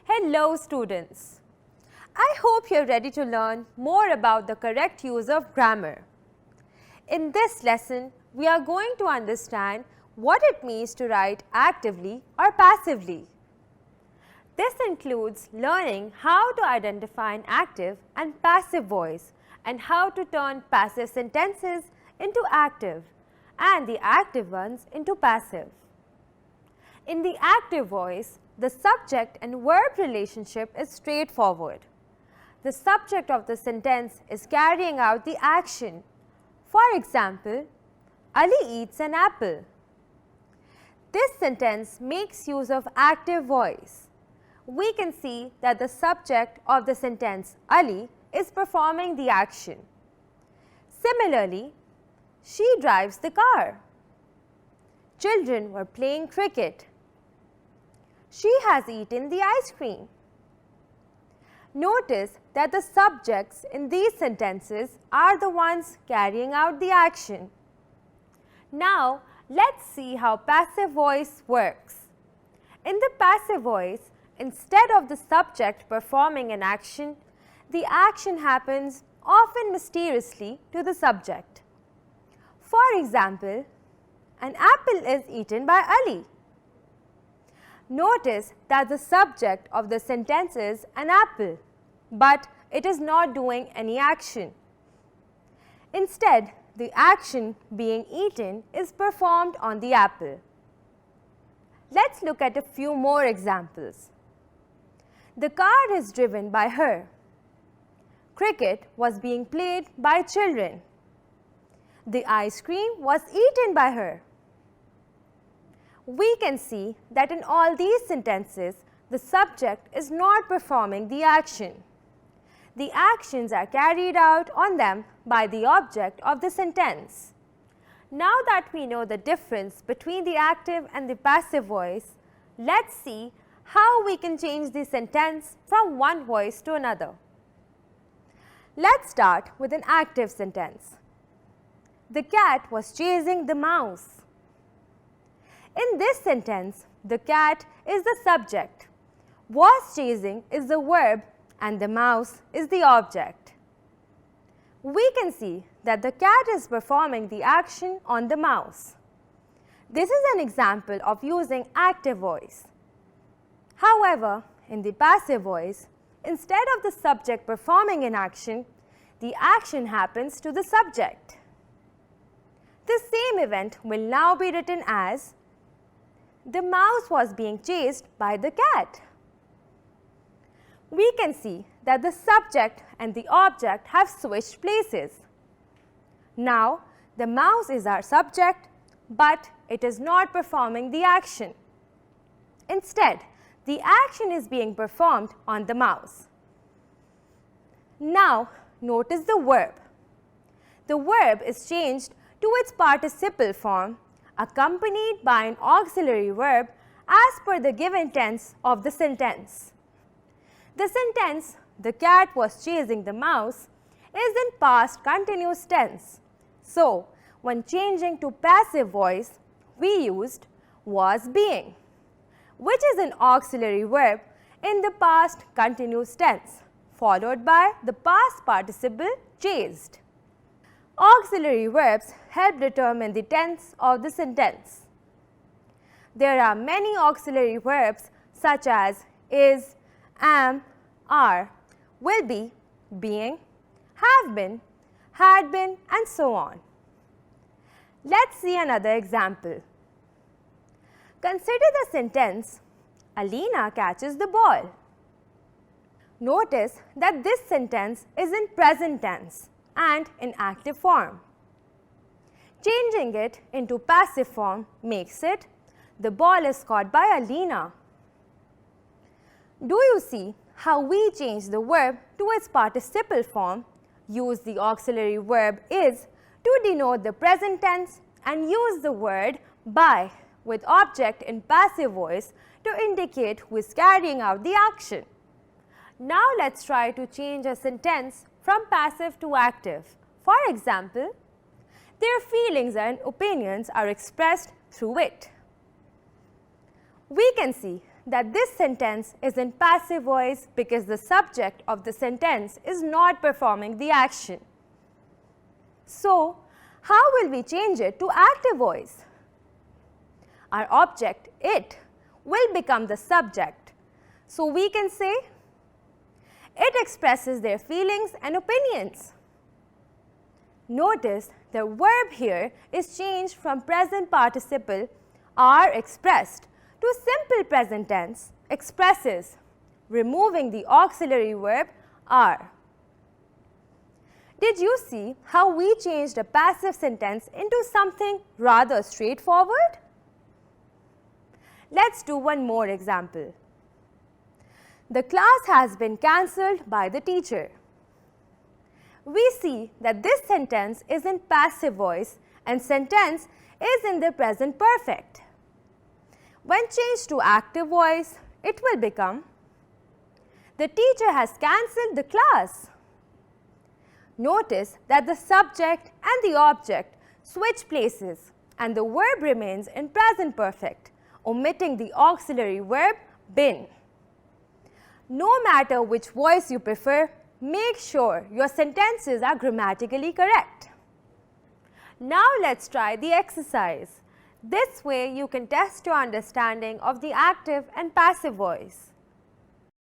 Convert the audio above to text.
Hello students! I hope you are ready to learn more about the correct use of grammar. In this lesson, we are going to understand what it means to write actively or passively. This includes learning how to identify an active and passive voice and how to turn passive sentences into active and the active ones into passive. In the active voice, the subject and verb relationship is straightforward. The subject of the sentence is carrying out the action. For example, Ali eats an apple. This sentence makes use of active voice. We can see that the subject of the sentence Ali is performing the action. Similarly, she drives the car. Children were playing cricket. She has eaten the ice cream. Notice that the subjects in these sentences are the ones carrying out the action. Now, let's see how passive voice works. In the passive voice, instead of the subject performing an action, the action happens often mysteriously to the subject. For example, an apple is eaten by Ali. Notice that the subject of the sentence is an apple, but it is not doing any action. Instead, the action being eaten is performed on the apple. Let's look at a few more examples. The car is driven by her. Cricket was being played by children. The ice cream was eaten by her. We can see that in all these sentences, the subject is not performing the action. The actions are carried out on them by the object of the sentence. Now that we know the difference between the active and the passive voice, let's see how we can change the sentence from one voice to another. Let's start with an active sentence. The cat was chasing the mouse. In this sentence, the cat is the subject, was chasing is the verb, and the mouse is the object. We can see that the cat is performing the action on the mouse. This is an example of using active voice. However, in the passive voice, instead of the subject performing an action, the action happens to the subject. The same event will now be written as the mouse was being chased by the cat. We can see that the subject and the object have switched places. Now, the mouse is our subject, but it is not performing the action. Instead, the action is being performed on the mouse. Now, notice the verb. The verb is changed to its participle form, accompanied by an auxiliary verb as per the given tense of the sentence. The sentence, the cat was chasing the mouse, is in past continuous tense. So, when changing to passive voice, we used was being, which is an auxiliary verb in the past continuous tense, followed by the past participle chased. Auxiliary verbs help determine the tense of the sentence. There are many auxiliary verbs such as is, am, are, will be, being, have been, had been, and so on. Let's see another example. Consider the sentence, Alina catches the ball. Notice that this sentence is in present tense and in active form. Changing it into passive form makes it, the ball is caught by Alina. Do you see how we change the verb to its participle form, use the auxiliary verb is to denote the present tense, and use the word by with object in passive voice to indicate who is carrying out the action? Now let's try to change a sentence from passive to active. For example, their feelings and opinions are expressed through it. We can see that this sentence is in passive voice because the subject of the sentence is not performing the action. So, how will we change it to active voice? Our object, it, will become the subject. So, we can say, it expresses their feelings and opinions. Notice the verb here is changed from present participle are expressed to simple present tense expresses, removing the auxiliary verb are. Did you see how we changed a passive sentence into something rather straightforward? Let's do one more example. The class has been cancelled by the teacher. We see that this sentence is in passive voice and sentence is in the present perfect. When changed to active voice, it will become, the teacher has cancelled the class. Notice that the subject and the object switch places and the verb remains in present perfect, omitting the auxiliary verb been. No matter which voice you prefer, make sure your sentences are grammatically correct. Now let's try the exercise. This way you can test your understanding of the active and passive voice.